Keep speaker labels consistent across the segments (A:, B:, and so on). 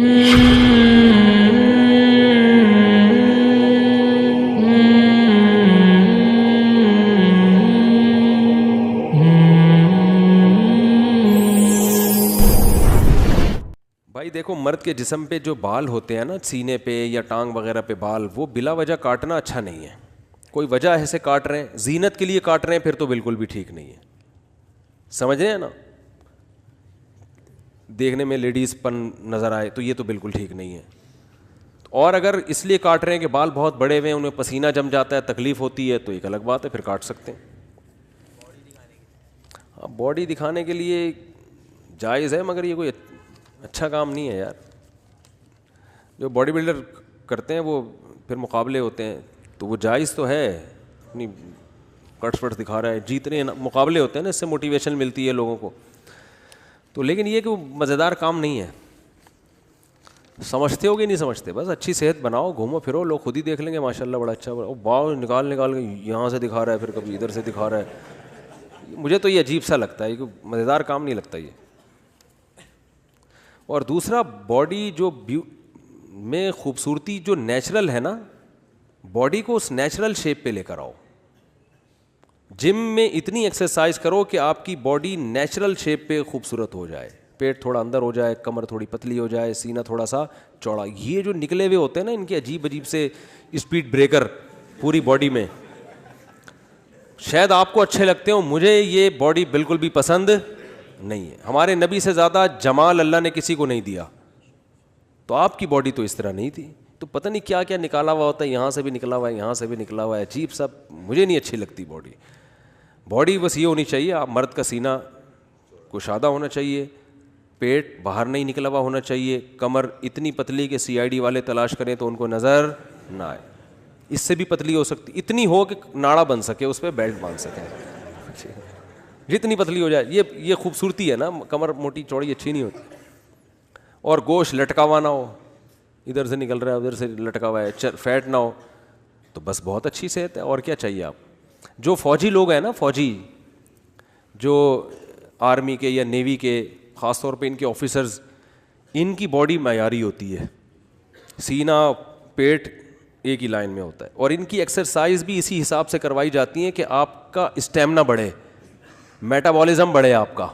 A: بھائی دیکھو، مرد کے جسم پہ جو بال ہوتے ہیں نا، سینے پہ یا ٹانگ وغیرہ پہ بال، وہ بلا وجہ کاٹنا اچھا نہیں ہے. کوئی وجہ ایسے کاٹ رہے ہیں، زینت کے لیے کاٹ رہے ہیں، پھر تو بالکل بھی ٹھیک نہیں ہے. سمجھ رہے ہیں نا؟ دیکھنے میں لیڈیز پن نظر آئے تو یہ تو بالکل ٹھیک نہیں ہے. اور اگر اس لیے کاٹ رہے ہیں کہ بال بہت بڑے ہوئے ہیں، انہیں پسینہ جم جاتا ہے، تکلیف ہوتی ہے، تو ایک الگ بات ہے، پھر کاٹ سکتے ہیں. باڈی دکھانے کے لیے جائز ہے، مگر یہ کوئی اچھا کام نہیں ہے یار. جو باڈی بلڈر کرتے ہیں وہ پھر مقابلے ہوتے ہیں تو وہ جائز تو ہے، اپنی کٹس پٹس دکھا رہا ہے، جیتنے مقابلے ہوتے ہیں نا، اس سے موٹیویشن ملتی ہے لوگوں کو. تو لیکن یہ کہ وہ مزیدار کام نہیں ہے. سمجھتے ہو کہ نہیں سمجھتے؟ بس اچھی صحت بناؤ، گھومو پھرو، لوگ خود ہی دیکھ لیں گے ماشاء اللہ بڑا اچھا. باؤ نکال کے یہاں سے دکھا رہا ہے، پھر کبھی ادھر سے دکھا رہا ہے. مجھے تو یہ عجیب سا لگتا ہے کہ مزیدار کام نہیں لگتا یہ. اور دوسرا، باڈی جو میں خوبصورتی جو نیچرل ہے نا، باڈی کو اس نیچرل شیپ پہ لے کر آؤ. جم میں اتنی ایکسرسائز کرو کہ آپ کی باڈی نیچرل شیپ پہ خوبصورت ہو جائے. پیٹ تھوڑا اندر ہو جائے، کمر تھوڑی پتلی ہو جائے، سینہ تھوڑا سا چوڑا. یہ جو نکلے ہوئے ہوتے ہیں نا، ان کے عجیب عجیب سے اسپیڈ بریکر پوری باڈی میں، شاید آپ کو اچھے لگتے ہوں، مجھے یہ باڈی بالکل بھی پسند نہیں ہے. ہمارے نبی سے زیادہ جمال اللہ نے کسی کو نہیں دیا، تو آپ کی باڈی تو اس طرح نہیں تھی. تو پتہ نہیں کیا کیا نکالا ہوا ہوتا ہے، یہاں سے بھی نکلا ہوا ہے، یہاں سے بھی نکلا ہوا ہے، عجیب سا. مجھے نہیں اچھی لگتی باڈی بس یہ ہونی چاہیے، آپ مرد کا سینہ کشادہ ہونا چاہیے، پیٹ باہر نہیں نکلا ہوا ہونا چاہیے، کمر اتنی پتلی کہ سی آئی ڈی والے تلاش کریں تو ان کو نظر نہ آئے. اس سے بھی پتلی ہو سکتی، اتنی ہو کہ ناڑا بن سکے، اس پہ بیلٹ باندھ سکیں. جتنی پتلی ہو جائے، یہ خوبصورتی ہے نا. کمر موٹی چوڑی اچھی نہیں ہوتی. اور گوشت لٹکا ہوا نہ ہو، ادھر سے نکل رہا ہے ادھر سے لٹکا ہوا ہے، فیٹ نہ ہو، تو بس بہت اچھی صحت ہے. اور کیا چاہیے آپ؟ جو فوجی لوگ ہیں نا، فوجی جو آرمی کے یا نیوی کے، خاص طور پہ ان کے آفیسرز، ان کی باڈی معیاری ہوتی ہے، سینہ پیٹ ایک ہی لائن میں ہوتا ہے. اور ان کی ایکسرسائز بھی اسی حساب سے کروائی جاتی ہیں کہ آپ کا اسٹیمنا بڑھے، میٹابولزم بڑھے آپ کا.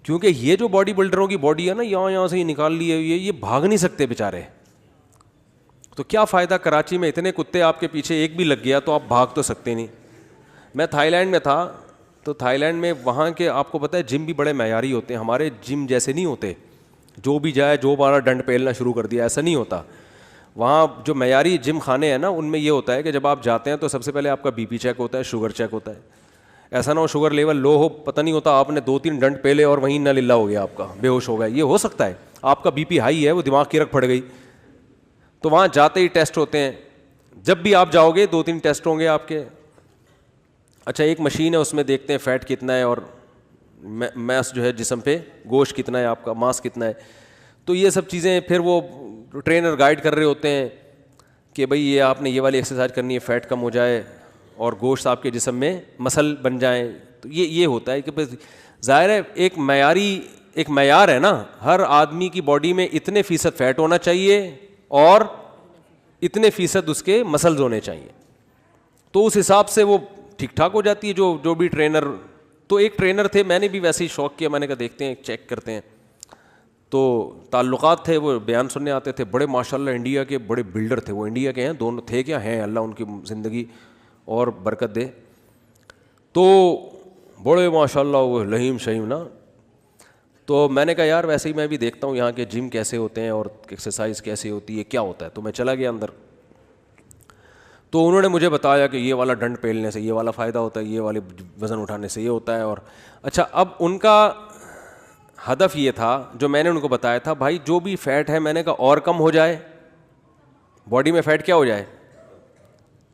A: کیونکہ یہ جو باڈی بلڈروں کی باڈی ہے نا، یہاں سے ہی نکال لیے، یہ بھاگ نہیں سکتے بیچارے. تو کیا فائدہ؟ کراچی میں اتنے کتے آپ کے پیچھے، ایک بھی لگ گیا تو آپ بھاگ تو سکتے نہیں. میں تھائی لینڈ میں تھا، تو تھائی لینڈ میں وہاں کے آپ کو پتہ ہے جم بھی بڑے معیاری ہوتے ہیں. ہمارے جم جیسے نہیں ہوتے، جو بھی جائے جو بارہ ڈنڈ پھیلنا شروع کر دیا، ایسا نہیں ہوتا. وہاں جو معیاری جم خانے ہیں نا، ان میں یہ ہوتا ہے کہ جب آپ جاتے ہیں تو سب سے پہلے آپ کا بی پی چیک ہوتا ہے، شوگر چیک ہوتا ہے. ایسا نہ ہو شوگر لیول لو ہو، پتہ نہیں ہوتا، آپ نے 2-3 ڈنڈ پہلے اور وہیں نہ للہ ہو گیا، آپ کا بے ہوش ہو گیا. یہ ہو سکتا ہے. آپ کا بی پی ہائی ہے، وہ دماغ کی رکھ پڑ گئی. تو وہاں جاتے ہی ٹیسٹ ہوتے ہیں. جب بھی آپ جاؤ گے 2-3 ٹیسٹ ہوں گے آپ کے. اچھا، ایک مشین ہے، اس میں دیکھتے ہیں فیٹ کتنا ہے اور میس جو ہے جسم پہ، گوشت کتنا ہے آپ کا، ماس کتنا ہے. تو یہ سب چیزیں پھر وہ ٹرینر گائیڈ کر رہے ہوتے ہیں کہ بھئی یہ آپ نے یہ والی ایکسرسائز کرنی ہے، فیٹ کم ہو جائے اور گوشت آپ کے جسم میں مسل بن جائیں. تو یہ ہوتا ہے کہ بس ظاہر ہے ایک معیار ہے نا، ہر آدمی کی باڈی میں اتنے فیصد فیٹ ہونا چاہیے اور اتنے فیصد اس کے مسلز ہونے چاہیے. تو اس حساب سے وہ ٹھیک ٹھاک ہو جاتی ہے. جو بھی ٹرینر، تو ایک ٹرینر تھے، میں نے بھی ویسے ہی شوق کیا، میں نے کہا دیکھتے ہیں چیک کرتے ہیں. تو تعلقات تھے، وہ بیان سننے آتے تھے. بڑے ماشاءاللہ انڈیا کے بڑے بلڈر تھے. وہ انڈیا کے ہیں دونوں، تھے کیا ہیں، اللہ ان کی زندگی اور برکت دے. تو بڑے ماشاءاللہ وہ لہیم شہیم نا. تو میں نے کہا یار ویسے ہی میں بھی دیکھتا ہوں یہاں کے جم کیسے ہوتے ہیں اور ایکسرسائز کیسے ہوتی ہے، کیا ہوتا ہے. تو میں چلا گیا اندر. تو انہوں نے مجھے بتایا کہ یہ والا ڈنڈ پھیلنے سے یہ والا فائدہ ہوتا ہے، یہ والے وزن اٹھانے سے یہ ہوتا ہے. اور اچھا، اب ان کا ہدف یہ تھا جو میں نے ان کو بتایا تھا، بھائی جو بھی فیٹ ہے، میں نے کہا اور کم ہو جائے، باڈی میں فیٹ کیا ہو جائے،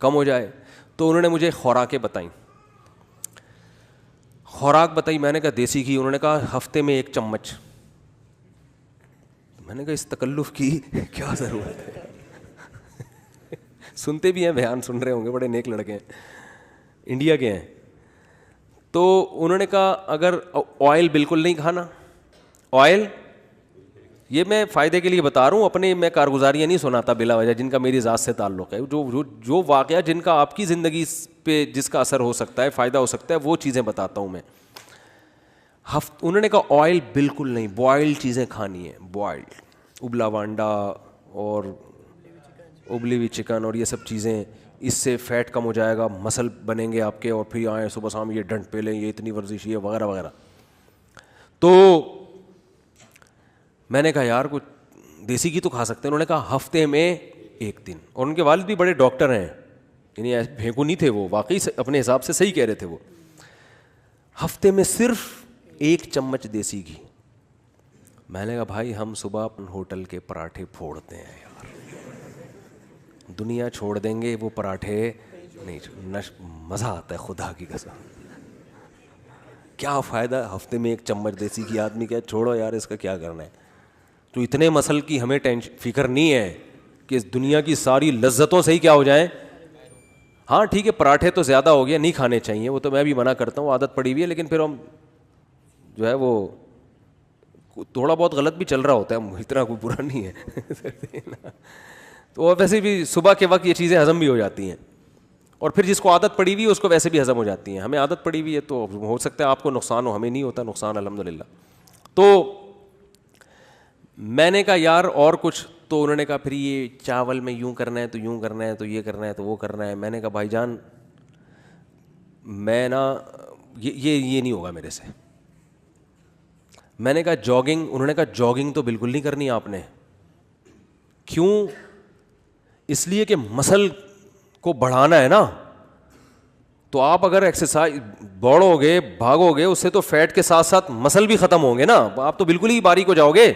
A: کم ہو جائے. تو انہوں نے مجھے خوراکیں بتائیں. خوراک بتائی، میں نے کہا دیسی گھی. انہوں نے کہا ہفتے میں 1 چمچ. میں نے کہا اس تکلف کی کیا ضرورت ہے. سنتے بھی ہیں، بیان سن رہے ہوں گے، بڑے نیک لڑکے ہیں، انڈیا کے ہیں. تو انہوں نے کہا اگر آئل بالکل نہیں کھانا، آئل یہ میں فائدے کے لیے بتا رہا ہوں, اپنے میں کارگزاریاں نہیں سناتا بلا وجہ جن کا میری ذات سے تعلق ہے. جو واقعہ جن کا آپ کی زندگی پہ جس کا اثر ہو سکتا ہے, فائدہ ہو سکتا ہے, وہ چیزیں بتاتا ہوں میں. انہوں نے کہا آئل بالکل نہیں, بوائل چیزیں کھانی ہیں, بوائل, ابلا ہوا انڈا اور ابلی ہوئی چکن اور یہ سب چیزیں, اس سے فیٹ کم ہو جائے گا, مسل بنیں گے آپ کے, اور پھر آئیں صبح شام یہ ڈنڈ پہ لیں, یہ اتنی ورزش, یہ وغیرہ وغیرہ. تو میں نے کہا یار کچھ دیسی گھی تو کھا سکتے ہیں. انہوں نے کہا ہفتے میں 1 دن. اور ان کے والد بھی بڑے ڈاکٹر ہیں, یعنی بھینکو نہیں تھے وہ, واقعی اپنے حساب سے صحیح کہہ رہے تھے وہ. ہفتے میں صرف 1 چمچ دیسی گھی. میں نے کہا بھائی ہم صبح اپنے ہوٹل کے پراٹھے پھوڑتے ہیں یار, دنیا چھوڑ دیں گے وہ پراٹھے نہیں, مزہ آتا ہے خدا کی قسم. کیا فائدہ ہفتے میں 1 چمچ دیسی گھی, آدمی کیا چھوڑو یار اس کا کیا کرنا ہے. تو اتنے مسل کی ہمیں فکر نہیں ہے کہ اس دنیا کی ساری لذتوں سے ہی کیا ہو جائیں. ہاں ٹھیک ہے پراٹھے تو زیادہ ہو گیا, نہیں کھانے چاہیے, وہ تو میں بھی منع کرتا ہوں, عادت پڑی ہوئی ہے, لیکن پھر ہم جو ہے وہ تھوڑا بہت غلط بھی چل رہا ہوتا ہے, اتنا کوئی برا نہیں ہے. تو ویسے بھی صبح کے وقت یہ چیزیں ہضم بھی ہو جاتی ہیں, اور پھر جس کو عادت پڑی ہوئی ہے اس کو ویسے بھی ہضم ہو جاتی ہیں. ہمیں عادت پڑی ہوئی ہے تو ہو سکتا ہے آپ کو نقصان ہو, ہمیں نہیں ہوتا نقصان الحمدللہ. تو میں نے کہا یار اور کچھ, تو انہوں نے کہا پھر یہ چاول میں یوں کرنا ہے تو یوں کرنا ہے, تو یہ کرنا ہے تو وہ کرنا ہے. میں نے کہا بھائی جان میں نا یہ نہیں ہوگا میرے سے. میں نے کہا جاگنگ, انہوں نے کہا جاگنگ تو بالکل نہیں کرنی آپ نے. کیوں؟ اس لیے کہ مسل کو بڑھانا ہے نا, تو آپ اگر ایکسرسائز دوڑو گے بھاگو گے اس سے تو فیٹ کے ساتھ ساتھ مسل بھی ختم ہوں گے نا, آپ تو بالکل ہی باریک ہو جاؤ گے,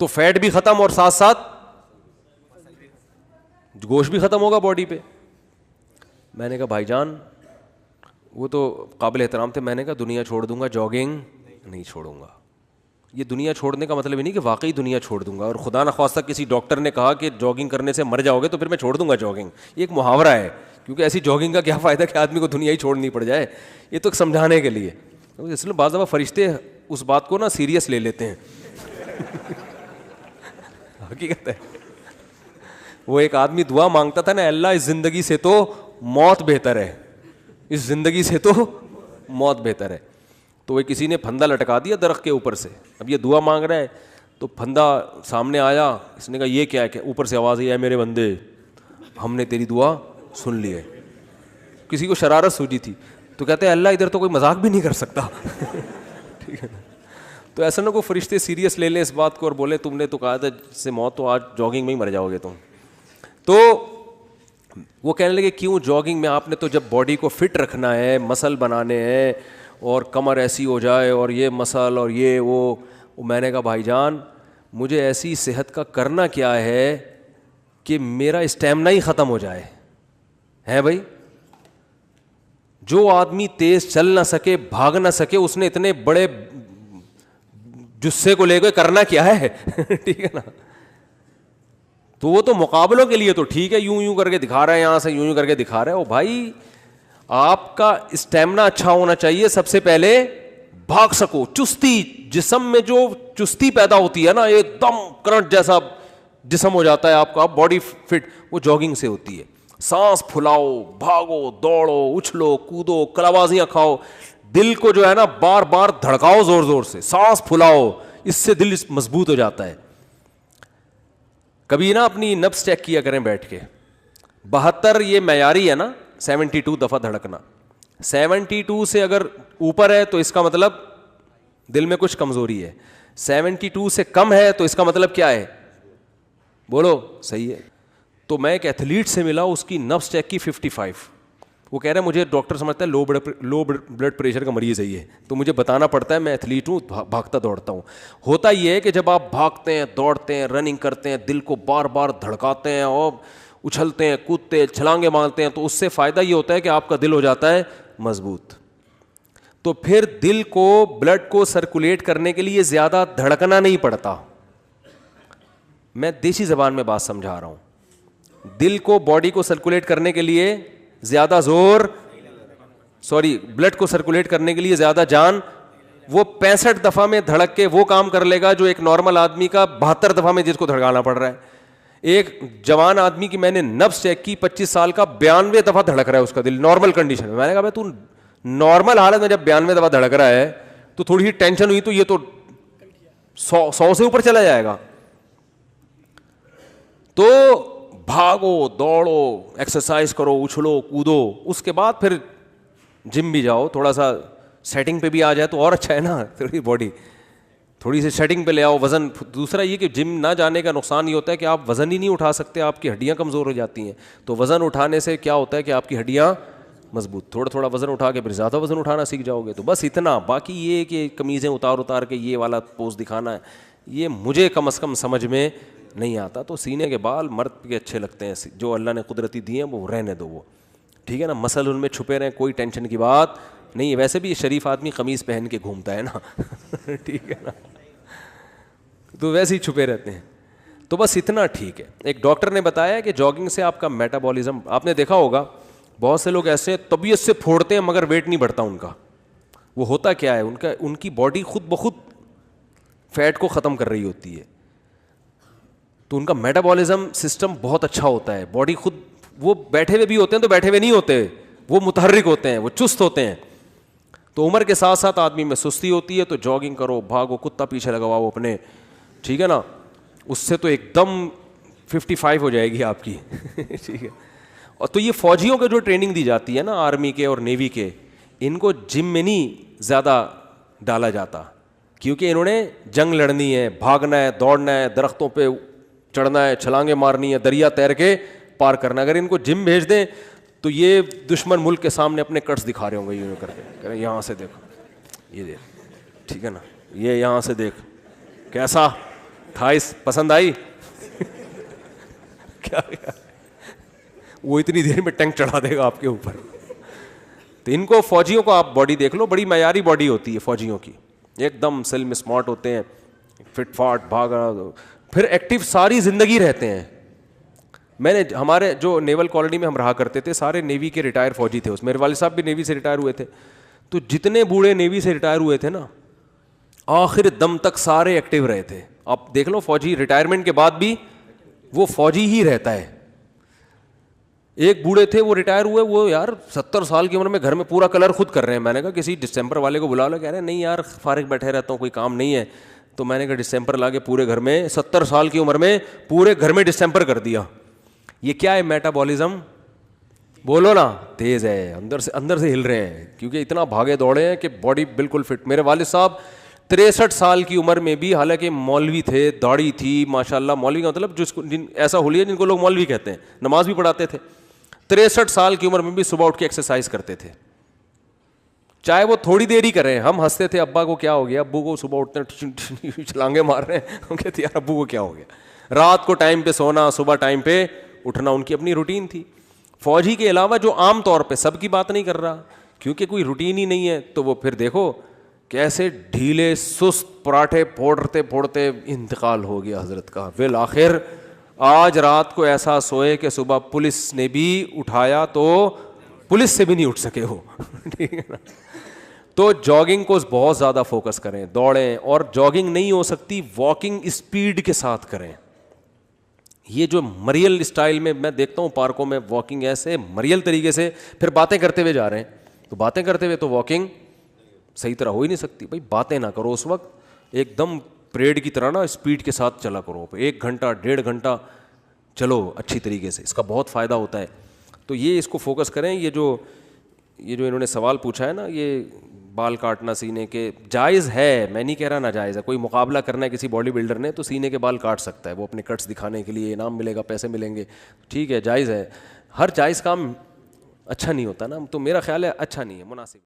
A: تو فیٹ بھی ختم اور ساتھ ساتھ گوشت بھی ختم ہوگا باڈی پہ. میں نے کہا بھائی جان وہ تو قابل احترام تھے. میں نے کہا دنیا چھوڑ دوں گا, جاگنگ نہیں چھوڑوں گا. یہ دنیا چھوڑنے کا مطلب یہ نہیں کہ واقعی دنیا چھوڑ دوں گا, اور خدا نخواستہ کسی ڈاکٹر نے کہا کہ جاگنگ کرنے سے مر جاؤ گے تو پھر میں چھوڑ دوں گا جاگنگ. یہ ایک محاورہ ہے, کیونکہ ایسی جاگنگ کا کیا فائدہ کہ آدمی کو دنیا ہی چھوڑنی پڑ جائے. یہ تو سمجھانے کے لیے, اس لیے بعض دفعہ فرشتے اس بات کو نا سیریس لے لیتے ہیں. حقیقت ہے. وہ ایک آدمی دعا مانگتا تھا نا, اللہ اس زندگی سے تو موت بہتر ہے, اس زندگی سے تو موت بہتر ہے. تو وہ کسی نے پھندا لٹکا دیا درخت کے اوپر سے, اب یہ دعا مانگ رہا ہے, تو پھندا سامنے آیا, اس نے کہا یہ کیا ہے, اوپر سے آواز آئی, اے میرے بندے ہم نے تیری دعا سن لی ہے. کسی کو شرارت سوجی تھی, تو کہتے ہیں اللہ ادھر تو کوئی مذاق بھی نہیں کر سکتا. ٹھیک ہے نا. تو ایسا نہ کوئی فرشتے سیریس لے لیں اس بات کو اور بولے تم نے تو کہا تھا جس سے موت, تو آج جاگنگ میں ہی مر جاؤ گے تم. تو وہ کہنے لگے کیوں جاگنگ میں, آپ نے تو جب باڈی کو فٹ رکھنا ہے, مسل بنانے ہیں, اور کمر ایسی ہو جائے اور یہ مسل اور یہ وہ. میں نے کہا بھائی جان مجھے ایسی صحت کا کرنا کیا ہے کہ میرا اسٹیمنا ہی ختم ہو جائے. ہے بھائی, جو آدمی تیز چل نہ سکے, بھاگ نہ سکے, اس نے اتنے بڑے جسے کو لے کے کرنا کیا ہے. ٹھیک ہے نا. تو وہ تو مقابلوں کے لیے تو ٹھیک ہے, یوں یوں کر کے دکھا رہا ہے, یہاں سے یوں یوں کر کے دکھا رہا ہے. او بھائی آپ کا اسٹیمنا اچھا ہونا چاہیے, سب سے پہلے بھاگ سکو. چستی, جسم میں جو چستی پیدا ہوتی ہے نا, ایک دم کرنٹ جیسا جسم ہو جاتا ہے آپ کا, باڈی فٹ, وہ جاگنگ سے ہوتی ہے. سانس پھلاؤ, بھاگو, دوڑو, اچھلو, کودو, کلابازیاں کھاؤ, دل کو جو ہے نا بار بار دھڑکاؤ زور زور سے, سانس پھلاؤ, اس سے دل مضبوط ہو جاتا ہے. کبھی نا اپنی نبض چیک کیا کریں بیٹھ کے. 72 یہ معیاری ہے نا, 72 دفعہ دھڑکنا. 72 سے اگر اوپر ہے تو اس کا مطلب دل میں کچھ کمزوری ہے. 72 سے کم ہے تو اس کا مطلب کیا ہے, بولو صحیح ہے. تو میں ایک ایتھلیٹ سے ملا, اس کی نبض چیک کی 55. وہ کہہ رہا ہے مجھے ڈاکٹر سمجھتا ہے لو بلڈ پریشر کا مریض ہے یہ, تو مجھے بتانا پڑتا ہے میں ایتھلیٹ ہوں, بھاگتا دوڑتا ہوں. ہوتا یہ ہے کہ جب آپ بھاگتے ہیں, دوڑتے ہیں, رننگ کرتے ہیں, دل کو بار بار دھڑکاتے ہیں اور اچھلتے ہیں, کودتے ہیں, چھلانگیں مارتے ہیں, تو اس سے فائدہ یہ ہوتا ہے کہ آپ کا دل ہو جاتا ہے مضبوط. تو پھر دل کو, بلڈ کو سرکولیٹ کرنے کے لیے زیادہ دھڑکنا نہیں پڑتا. میں دیسی زبان میں بات سمجھا رہا ہوں. دل کو, باڈی کو سرکولیٹ کرنے کے لیے زیادہ زور, بلڈ کو سرکولیٹ کرنے کے لیے زیادہ جان, وہ 65 دفعہ میں دھڑک کے وہ کام کر لے گا جو ایک نارمل آدمی کا 72 دفعہ میں جس کو دھڑکانا پڑ رہا ہے. ایک جوان آدمی کی میں نے نبض چیک کی, 25 سال کا, 92 دفعہ دھڑک رہا ہے اس کا دل نارمل کنڈیشن میں. میں نے کہا بھائی تو نارمل حالت میں جب 92 دفعہ دھڑک رہا ہے تو تھوڑی سی ٹینشن ہوئی تو یہ تو 100 سے اوپر چلا جائے گا. تو بھاگو دوڑو, ایکسرسائز کرو, اچھلو کودو, اس کے بعد پھر جم بھی جاؤ, تھوڑا سا سیٹنگ پہ بھی آ جائے تو اور اچھا ہے نا, تھوڑی باڈی تھوڑی سی سیٹنگ پہ لے آؤ. وزن, دوسرا یہ کہ جم نہ جانے کا نقصان یہ ہوتا ہے کہ آپ وزن ہی نہیں اٹھا سکتے, آپ کی ہڈیاں کمزور ہو جاتی ہیں. تو وزن اٹھانے سے کیا ہوتا ہے کہ آپ کی ہڈیاں مضبوط, تھوڑا تھوڑا وزن اٹھا کے پھر زیادہ وزن اٹھانا سیکھ جاؤ گے. تو بس اتنا. باقی یہ کہ قمیضیں اتار کے یہ والا پوز دکھانا ہے, یہ مجھے کم از کم سمجھ میں نہیں آتا. تو سینے کے بال مرد کے اچھے لگتے ہیں, جو اللہ نے قدرتی دیے ہیں وہ رہنے دو, وہ ٹھیک ہے نا. مسل ان میں چھپے رہیں, کوئی ٹینشن کی بات نہیں ہے. ویسے بھی شریف آدمی قمیض پہن کے گھومتا ہے نا, ٹھیک ہے نا, تو ویسے ہی چھپے رہتے ہیں. تو بس اتنا ٹھیک ہے. ایک ڈاکٹر نے بتایا کہ جاگنگ سے آپ کا میٹابولزم, آپ نے دیکھا ہوگا بہت سے لوگ ایسے طبیعت سے پھوڑتے ہیں مگر ویٹ نہیں بڑھتا ان کا. وہ ہوتا کیا ہے, ان کی باڈی خود بخود فیٹ کو ختم کر رہی ہوتی ہے. تو ان کا میٹابولزم سسٹم بہت اچھا ہوتا ہے. باڈی خود, وہ بیٹھے ہوئے بھی ہوتے ہیں تو بیٹھے ہوئے نہیں ہوتے, وہ متحرک ہوتے ہیں, وہ چست ہوتے ہیں. تو عمر کے ساتھ ساتھ آدمی میں سستی ہوتی ہے, تو جاگنگ کرو, بھاگو, کتا پیچھے لگواؤ اپنے, ٹھیک ہے نا. اس سے تو ایک دم 55 ہو جائے گی آپ کی, ٹھیک ہے. اور تو یہ فوجیوں کو جو ٹریننگ دی جاتی ہے نا, آرمی کے اور نیوی کے, ان کو جم میں نہیں زیادہ ڈالا جاتا, کیونکہ انہوں نے جنگ لڑنی ہے, بھاگنا ہے, دوڑنا ہے, درختوں پہ چڑھنا ہے, چھلانگیں مارنی ہے, دریا تیر کے پار کرنا. اگر ان کو جم بھیج دیں تو یہ دشمن ملک کے سامنے اپنے کٹس دکھا رہے ہوں گے یوں کر کے, کہہ یہاں سے دیکھو, یہ دیکھ, ٹھیک ہے نا, یہ یہاں سے دیکھ, کیسا تھائس پسند آئی, کیا وہ اتنی دیر میں ٹینک چڑھا دے گا آپ کے اوپر. تو ان کو, فوجیوں کو آپ باڈی دیکھ لو, بڑی معیاری باڈی ہوتی ہے فوجیوں کی, ایک دم سل میں اسمارٹ ہوتے ہیں, فٹ فاٹ, بھاگا, پھر ایکٹیو ساری زندگی رہتے ہیں. میں نے, ہمارے جو نیول کالونی میں ہم رہا کرتے تھے سارے نیوی کے ریٹائر فوجی تھے, اس میرے والد صاحب بھی نیوی سے ریٹائر ہوئے تھے. تو جتنے بوڑھے نیوی سے ریٹائر ہوئے تھے نا, آخر دم تک سارے ایکٹیو رہے تھے. آپ دیکھ لو فوجی ریٹائرمنٹ کے بعد بھی وہ فوجی ہی رہتا ہے. ایک بوڑھے تھے وہ ریٹائر ہوئے, وہ یار 70 سال کی عمر میں گھر میں پورا کلر خود کر رہے ہیں. میں نے کہا کسی ڈسمبر والے کو بلا لو, کہہ رہے ہیں نہیں یار فارغ بیٹھے رہتا ہوں, کوئی کام نہیں ہے. تو میں نے کہا ڈسمبر لا کے پورے گھر میں 70 سال کی عمر میں پورے گھر میں ڈسمبر کر دیا. یہ کیا ہے, میٹابولزم, بولو نا, تیز ہے, اندر سے ہل رہے ہیں, کیونکہ اتنا بھاگے دوڑے ہیں کہ باڈی بالکل فٹ. میرے والد صاحب 63 سال کی عمر میں بھی, حالانکہ مولوی تھے, داڑھی تھی ماشاء اللہ, مولوی کا مطلب جس کو ایسا حلیہ جن کو لوگ مولوی کہتے ہیں, نماز بھی پڑھاتے تھے, 63 سال کی عمر میں بھی صبح اٹھ کے ایکسرسائز کرتے تھے, چاہے وہ تھوڑی دیر ہی کریں. ہم ہنستے تھے, ابا کو کیا ہو گیا, ابو کو صبح اٹھتے ہیں چھلانگے مار رہے ہیں, ہم کہتے یار ابو کو کیا ہو گیا. رات کو ٹائم پہ سونا, صبح ٹائم پہ اٹھنا, ان کی اپنی روٹین تھی. فوجی کے علاوہ جو عام طور پہ, سب کی بات نہیں کر رہا کیونکہ کوئی روٹین ہی نہیں ہے, تو وہ پھر دیکھو کیسے ڈھیلے سست پراٹھے پھوڑتے انتقال ہو گیا حضرت کا. بالآخر آج رات کو ایسا سوئے کہ صبح پولیس نے بھی اٹھایا تو پولیس سے بھی نہیں اٹھ سکے ہو, ٹھیک ہے نا. تو جاگنگ کو بہت زیادہ فوکس کریں, دوڑیں, اور جاگنگ نہیں ہو سکتی واکنگ اسپیڈ کے ساتھ کریں. یہ جو مریل اسٹائل میں میں دیکھتا ہوں پارکوں میں واکنگ ایسے مریل طریقے سے, پھر باتیں کرتے ہوئے جا رہے ہیں. تو باتیں کرتے ہوئے تو واکنگ صحیح طرح ہو ہی نہیں سکتی. بھائی باتیں نہ کرو اس وقت, ایک دم پریڈ کی طرح نا اسپیڈ کے ساتھ چلا کرو, 1 گھنٹہ 1.5 گھنٹہ چلو اچھی طریقے سے, اس کا بہت فائدہ ہوتا ہے. تو یہ اس کو فوکس کریں. یہ جو انہوں نے سوال پوچھا ہے نا, یہ بال کاٹنا سینے کے, جائز ہے, میں نہیں کہہ رہا ناجائز ہے. کوئی مقابلہ کرنا ہے کسی باڈی بلڈر نے تو سینے کے بال کاٹ سکتا ہے, وہ اپنے کٹس دکھانے کے لیے, انعام ملے گا, پیسے ملیں گے, ٹھیک ہے, جائز ہے. ہر جائز کام اچھا نہیں ہوتا نا, تو میرا خیال ہے اچھا نہیں ہے, مناسب.